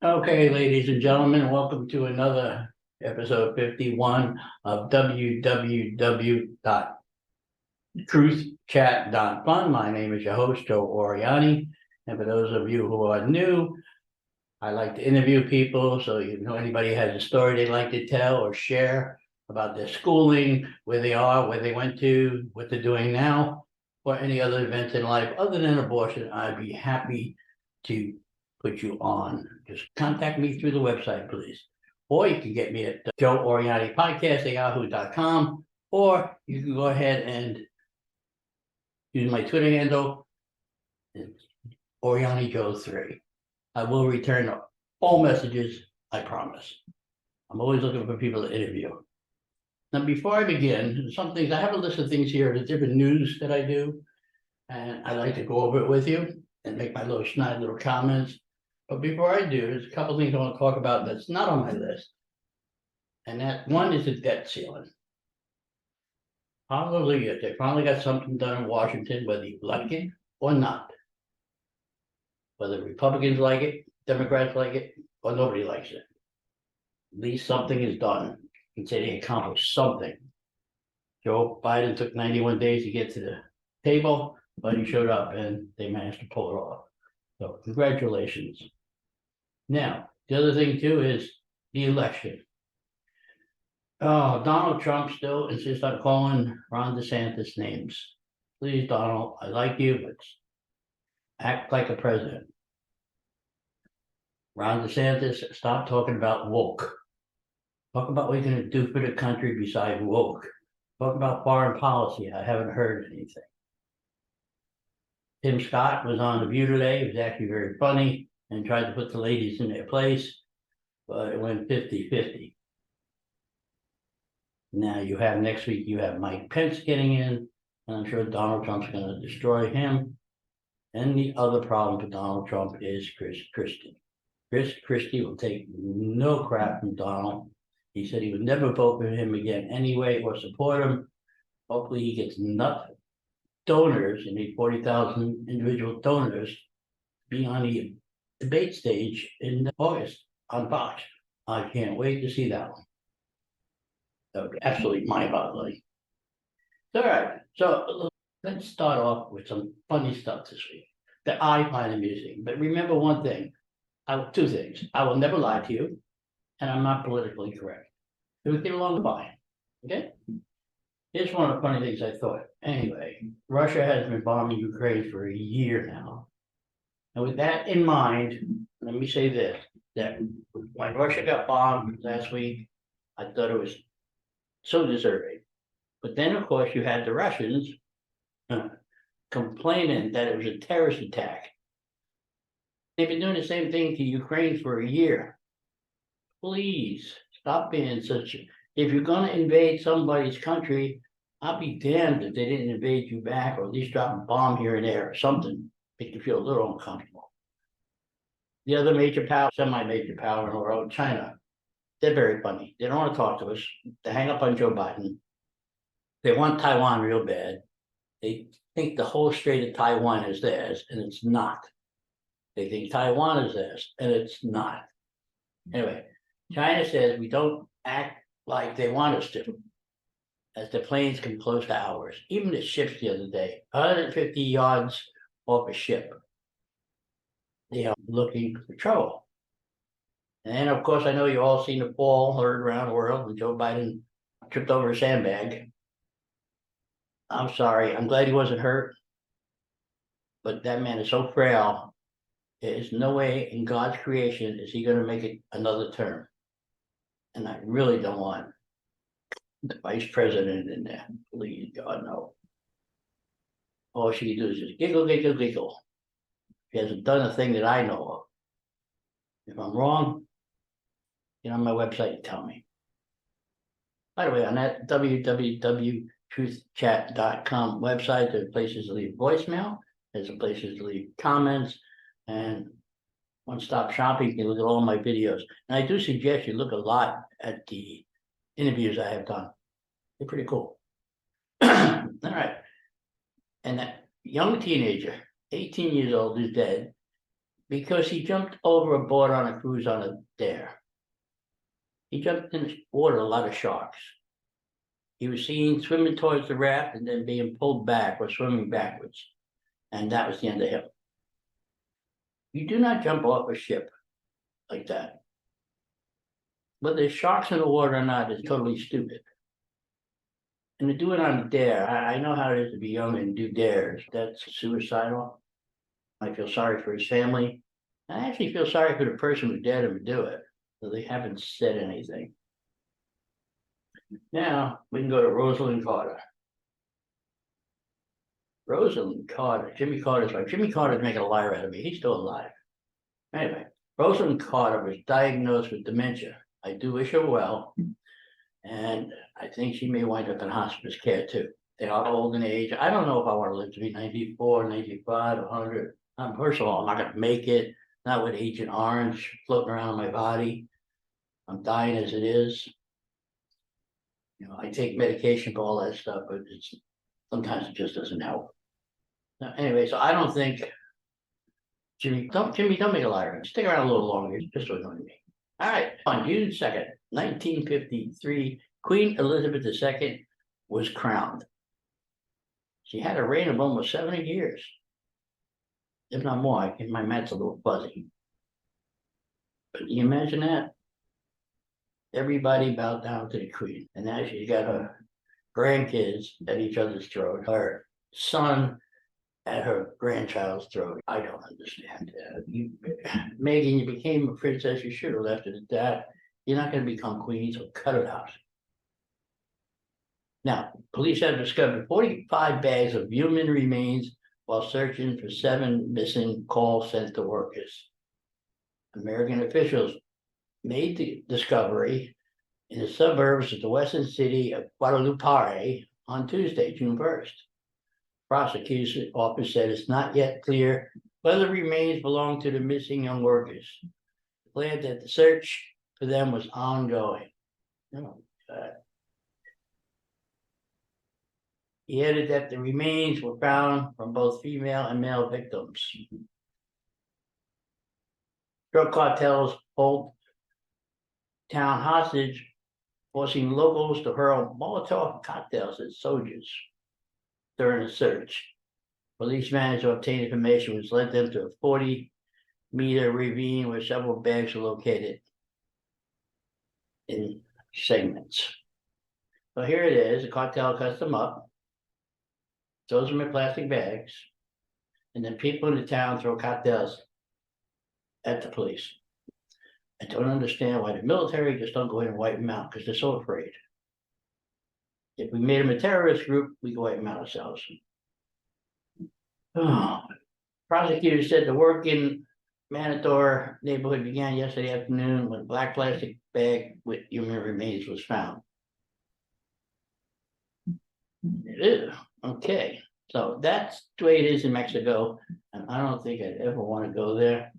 Okay, ladies and gentlemen, welcome to another episode 51 of www.truthchat.fun. My name is your host, Joe Oriani. And for those of you who are new, I like to interview people. So you know anybody has a story they'd like to tell or share about their schooling, where they are, where they went to, what they're doing now, or any other events in life other than abortion, I'd be happy to put you on. Just contact me through the website, please. Or you can get me at Joe Oriani Podcast at yahoo.com, or you can go ahead and use my Twitter handle, Oriani Joe 3. I will return all messages, I promise. I'm always looking for people to interview. Now, before I begin, some things, I have a list of things here, the different news that I do, and I like to go over it with you and make my little snide little comments. But before I do, there's a couple things I want to talk about that's not on my list. And that one is the debt ceiling. Hallelujah, they finally got something done in Washington, whether you like it or not. Whether Republicans like it, Democrats like it, or nobody likes it. At least something is done. You can say they accomplished something. Joe Biden took 91 days to get to the table, but he showed up and they managed to pull it off. So congratulations. Now, the other thing too is the election. Oh, Donald Trump still insists on calling Ron DeSantis names. Please, Donald, I like you, but act like a president. Ron DeSantis, stop talking about woke. Talk about what you're going to do for the country besides woke. Talk about foreign policy. I haven't heard anything. Tim Scott was on The View today. It was actually very funny and tried to put the ladies in their place, but it went 50-50. Now you have next week, you have Mike Pence getting in, and I'm sure Donald Trump's going to destroy him. And the other problem for Donald Trump is Chris Christie. Chris Christie will take no crap from Donald. He said he would never vote for him again anyway or support him. Hopefully he gets enough donors, you need 40,000 individual donors, to be on the debate stage in August on Fox. I can't wait to see that one. That would be absolutely mind-boggling. All right, so let's start off with some funny stuff this week that I find amusing. But remember one thing, two things. I will never lie to you, and I'm not politically correct. So we get along fine, okay? Here's one of the funny things I thought. Anyway, Russia has been bombing Ukraine for a year now. And with that in mind, let me say this, that when Russia got bombed last week, I thought it was so deserving. But then, of course, you had the Russians complaining that it was a terrorist attack. They've been doing the same thing to Ukraine for a year. Please stop being such. If you're going to invade somebody's country, I'll be damned if they didn't invade you back, or at least drop a bomb here and there or something, make you feel a little uncomfortable. The other major power, semi-major power in the world, China, they're very funny. They don't want to talk to us. They hang up on Joe Biden. They want Taiwan real bad. They think the whole strait of Taiwan is theirs, and it's not. They think Taiwan is theirs, and it's not. Anyway, China says we don't act like they want us to, as the planes come close to ours. Even the ships the other day, 150 yards off a ship, they are looking for trouble. And of course, I know you all seen the fall heard around the world when Joe Biden tripped over a sandbag. I'm sorry. I'm glad he wasn't hurt, but that man is so frail. There is no way in God's creation is he going to make it another term. And I really don't want the vice president in there. Please, God, no. All she can do is just giggle, giggle, giggle. He hasn't done a thing that I know of. If I'm wrong, get on my website and tell me. By the way, on that www.truthchat.com website, there's places to leave voicemail, there's places to leave comments, and one-stop shopping. You can look at all my videos. And I do suggest you look a lot at the interviews I have done. They're pretty cool. All right. And that young teenager, 18 years old, is dead because he jumped overboard on a cruise on a dare. He jumped in the water, a lot of sharks. He was seen swimming towards the raft and then being pulled back or swimming backwards. And that was the end of him. You do not jump off a ship like that. Whether there's sharks in the water or not is totally stupid. And to do it on a dare, I know how it is to be young and do dares. That's suicidal. I feel sorry for his family. I actually feel sorry for the person who dared him to do it. So they haven't said anything. Now we can go to Rosalind Carter. Rosalind Carter, Jimmy Carter's wife. Jimmy Carter's making a liar out of me. He's still alive. Anyway, Rosalind Carter was diagnosed with dementia. I do wish her well. And I think she may wind up in hospice care too. They are old in age. I don't know if I want to live to be 94, 95, 100. First of all, I'm not going to make it. Not with Agent Orange floating around my body. I'm dying as it is. You know, I take medication for all that stuff, but sometimes it just doesn't help. Now, anyway, so I don't think Jimmy, don't make a liar. Stick around a little longer, just to annoy me. All right, on June 2nd, 1953, Queen Elizabeth II was crowned. She had a reign of almost 70 years, if not more. My math's a little fuzzy. But can you imagine that? Everybody bowed down to the Queen, and now she's got her grandkids at each other's throat, her son at her grandchild's throat. I don't understand. Meghan, you became a princess. You should have left it at that. You're not going to become queen, so cut it out. Now, police have discovered 45 bags of human remains while searching for 7 missing call center workers. American officials made the discovery in the suburbs of the western city of Guadalupe on Tuesday, June 1st. Prosecutor's office said it's not yet clear whether the remains belong to the missing young workers. Declared that the search for them was ongoing. Oh, God. He added that the remains were found from both female and male victims. Drug cartels hold town hostage, forcing locals to hurl Molotov cocktails at soldiers during the search. Police managed to obtain information which led them to a 40-meter ravine where several bags were located in segments. So here it is. The cartel cuts them up, throws them in plastic bags, and then people in the town throw cocktails at the police. I don't understand why the military just don't go in and wipe them out because they're so afraid. If we made them a terrorist group, we could wipe them out ourselves. Oh. Prosecutors said the work in Manador neighborhood began yesterday afternoon when a black plastic bag with human remains was found. It is. Okay. So that's the way it is in Mexico. And I don't think I'd ever want to go there.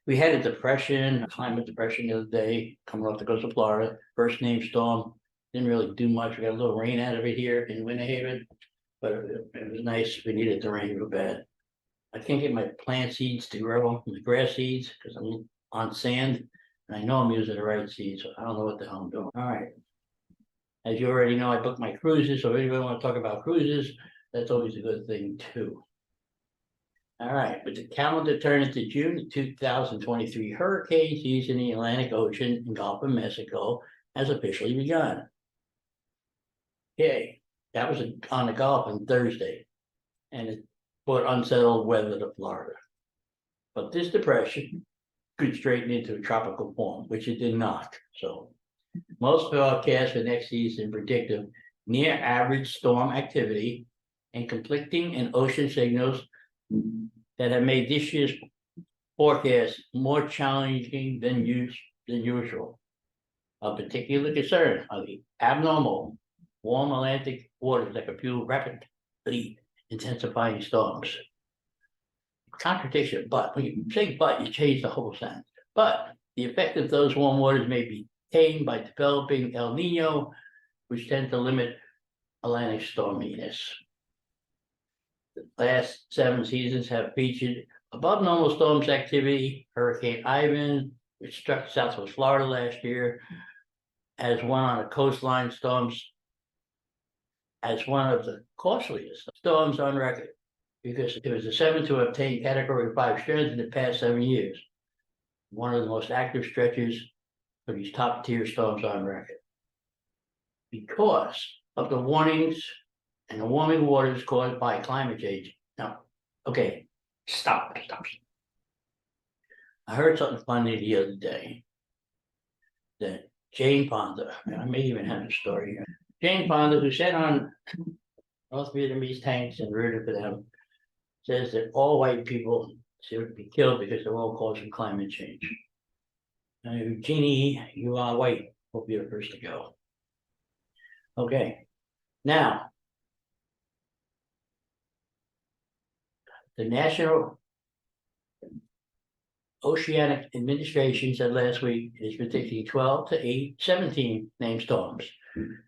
We had a depression, a climate depression the other day, coming off the coast of Florida. First name storm. Didn't really do much. We got a little rain out of it here in Winter Haven, but it was nice. We needed the rain real bad. I can't get my plant seeds to grow, the grass seeds, because I'm on sand, and I know I'm using the right seeds, so I don't know what the hell I'm doing. All right. As you already know, I booked my cruises, so if anybody want to talk about cruises, that's always a good thing too. All right, with the calendar turning to June, the 2023 hurricane season in the Atlantic Ocean and Gulf of Mexico has officially begun. Okay, that was on the Gulf on Thursday, and it brought unsettled weather to Florida. But this depression could straighten into a tropical form, which it did not. So most forecasts for next season predict a near average storm activity and conflicting and ocean signals that have made this year's forecast more challenging than usual. Of particular concern are the abnormal warm Atlantic waters that could fuel rapidly intensifying storms. Contradiction, but when you say but, you change the whole sentence. But the effect of those warm waters may be tamed by developing El Nino, which tend to limit Atlantic storminess. The last 7 seasons have featured above normal storms activity. Hurricane Ivan, which struck southwest Florida last year, as one on the coastline storms, as one of the costliest storms on record, because it was the 7th to obtain Category 5 strength in the past 7 years. One of the most active stretches for these top tier storms on record. Because of the warnings and the warming waters caused by climate change. Now, okay, stop. I heard something funny the other day that Jane Fonda, and I may even have the story here. Jane Fonda, who sat on North Vietnamese tanks and rooted for them, says that all white people should be killed because they're all causing climate change. Now, Jeannie, you are white. Hope you're the first to go. Okay. Now, the National Oceanic Administration said last week is predicting 12 to 17 named storms,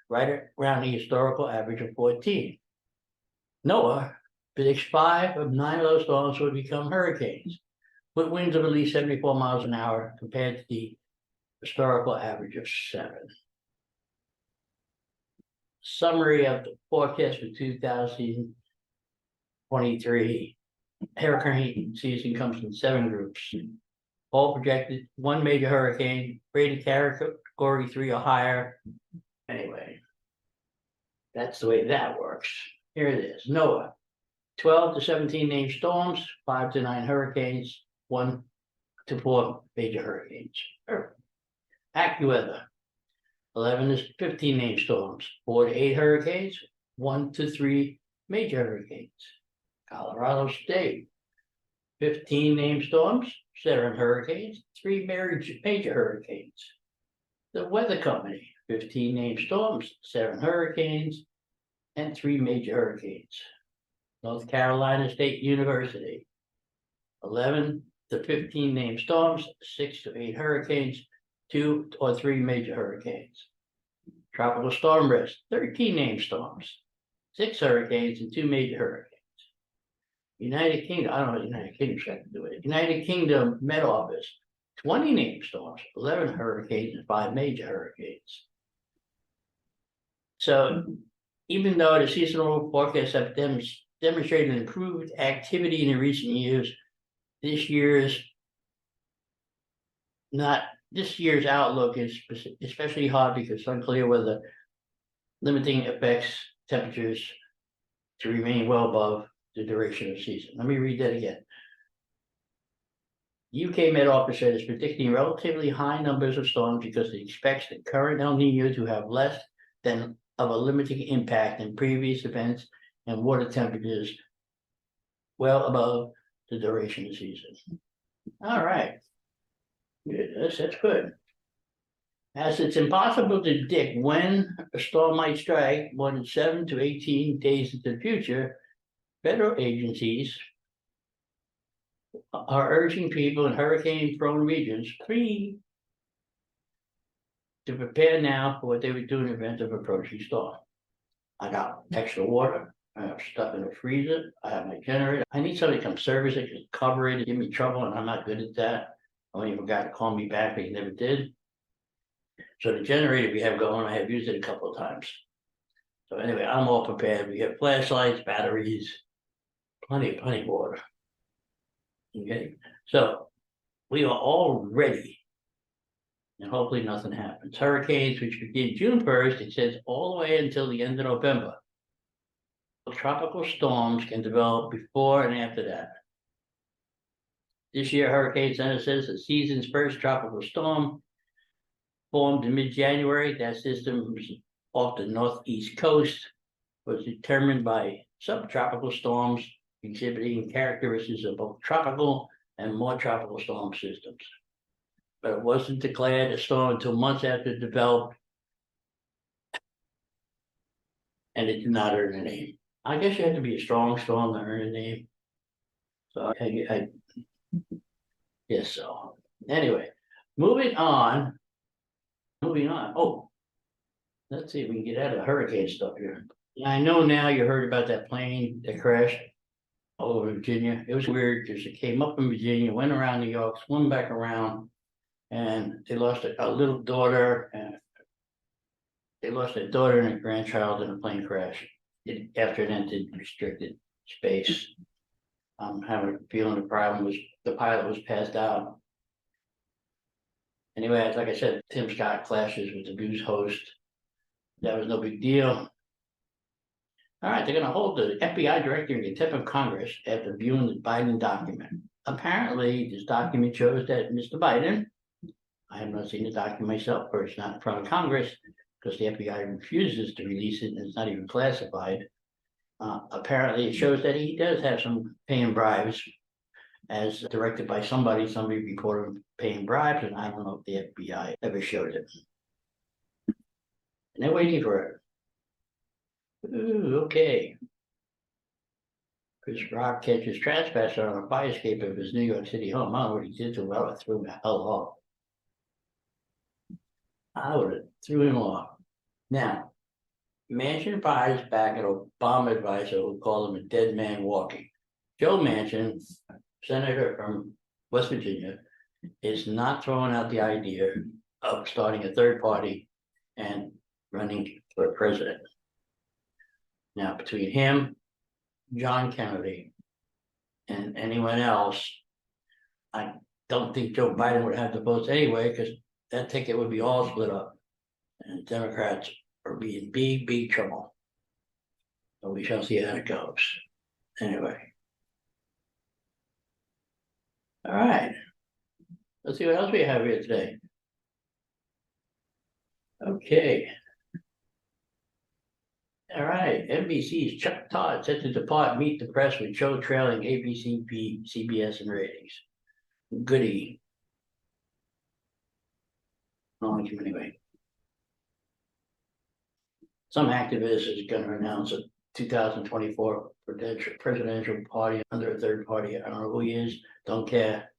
right around the historical average of 14. NOAA predicts 5 of 9 of those storms would become hurricanes, with winds of at least 74 miles an hour compared to the historical average of 7. Summary of the forecast for 2023. Hurricane season comes in 7 groups. All projected 1 major hurricane, rated Category 3 or higher. Anyway, that's the way that works. Here it is. NOAA, 12 to 17 named storms, 5 to 9 hurricanes, 1 to 4 major hurricanes. AccuWeather, 11 to 15 named storms, 4 to 8 hurricanes, 1 to 3 major hurricanes. Colorado State, 15 named storms, 7 hurricanes, 3 major hurricanes. The Weather Company, 15 named storms, 7 hurricanes, and 3 major hurricanes. North Carolina State University, 11 to 15 named storms, 6 to 8 hurricanes, 2 or 3 major hurricanes. Tropical Storm Risk, 13 named storms, 6 hurricanes, and 2 major hurricanes. United Kingdom, I don't know what United Kingdom's got to do with it. United Kingdom Met Office, 20 named storms, 11 hurricanes, and 5 major hurricanes. So even though the seasonal forecasts have demonstrated improved activity in the recent years, this year's outlook is especially hard because it's unclear whether limiting affects temperatures to remain well above the duration of the season. Let me read that again. UK Met Office said it's predicting relatively high numbers of storms because it expects the current El Nino to have less than of a limiting impact in previous events and water temperatures well above the duration of the season. All right. Good. That's good. As it's impossible to predict when a storm might strike more than 7 to 18 days into the future, federal agencies are urging people in hurricane-prone regions to prepare now for what they would do in the event of approaching storm. I got extra water. I have stuff in the freezer. I have my generator. I need somebody to come service it, just cover it, give me trouble, and I'm not good at that. I only forgot to call me back, but he never did. So the generator we have going, I have used it a couple of times. So anyway, I'm all prepared. We have flashlights, batteries, plenty of water. Okay, so we are all ready. And hopefully nothing happens. Hurricanes, which begin June 1st, it says all the way until the end of November. Tropical storms can develop before and after that. This year, Hurricane Center says the season's first tropical storm formed in mid-January. That system was off the northeast coast, was determined by subtropical storms exhibiting characteristics of both tropical and more tropical storm systems. But it wasn't declared a storm until months after it developed, and it did not earn a name. I guess you have to be a strong storm to earn a name. So I guess so. Anyway, moving on. Oh, let's see if we can get out of the hurricane stuff here. I know now you heard about that plane that crashed all over Virginia. It was weird because it came up in Virginia, went around New York, swung back around, and they lost a little daughter. And they lost a daughter and a grandchild in a plane crash after it entered restricted space. I'm having a feeling the problem was the pilot was passed out. Anyway, like I said, Tim Scott clashes with the news host. That was no big deal. All right, they're going to hold the FBI director in contempt of Congress after viewing the Biden document. Apparently, this document shows that Mr. Biden, I have not seen the document myself, or it's not in front of Congress because the FBI refuses to release it and it's not even classified. Apparently, it shows that he does have some paying bribes as directed by somebody reported him paying bribes, and I don't know if the FBI ever showed it. And they're waiting for it. Ooh, okay. Chris Rock catches trespasser on a fire escape of his New York City home. I don't know what he did to him. I would have threw him the hell off. I would have threw him off. Now, Manchin fires back at Obama advisor who called him a dead man walking. Joe Manchin, senator from West Virginia, is not throwing out the idea of starting a third party and running for president. Now, between him, John Kennedy, and anyone else, I don't think Joe Biden would have the votes anyway, because that ticket would be all split up. And Democrats are being big trouble. So we shall see how it goes. Anyway. All right. Let's see what else we have here today. Okay. All right, NBC's Chuck Todd set to depart Meet the Press with show trailing ABC, CBS in ratings. Goody. I don't like him anyway. Some activist is going to announce a 2024 presidential party under a third party. I don't know who he is. Don't care.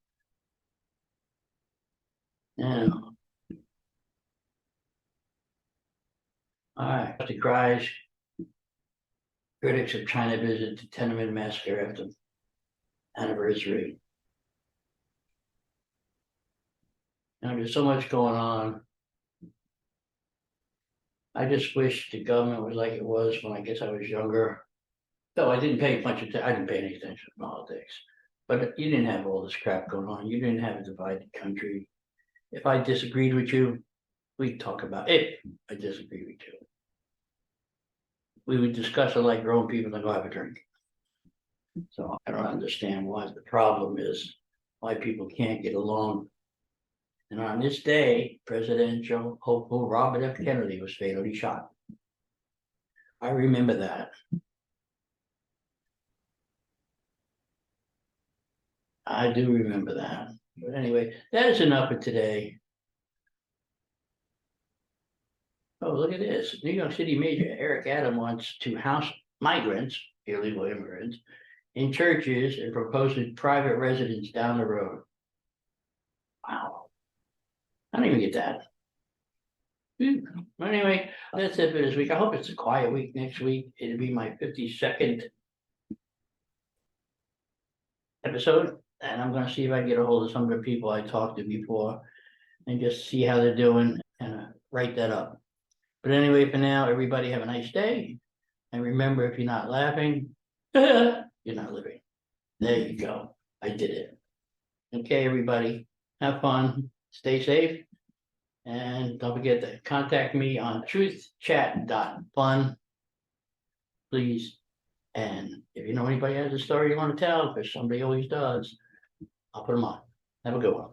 Yeah. All right. Decries critics of China visit to Tiananmen massacre after anniversary. Now, there's so much going on. I just wish the government was like it was when I guess I was younger. Though I didn't pay much attention. I didn't pay any attention to politics. But you didn't have all this crap going on. You didn't have a divided country. If I disagreed with you, we'd talk about it. I disagree with you. We would discuss it like grown people and go have a drink. So I don't understand why the problem is why people can't get along. And on this day, presidential hopeful Robert F. Kennedy was fatally shot. I remember that. I do remember that. But anyway, that is enough for today. Oh, look at this. New York City Mayor Eric Adams wants to house migrants, illegal immigrants, in churches and proposes private residence down the road. Wow. I don't even get that. Anyway, that's it for this week. I hope it's a quiet week next week. It'll be my 52nd episode. And I'm going to see if I can get a hold of some of the people I talked to before and just see how they're doing and write that up. But anyway, for now, everybody have a nice day. And remember, if you're not laughing, you're not living. There you go. I did it. Okay, everybody, have fun, stay safe. And don't forget to contact me on truthchat.fun, please. And if you know anybody has a story you want to tell, because somebody always does, I'll put them on. Have a good one.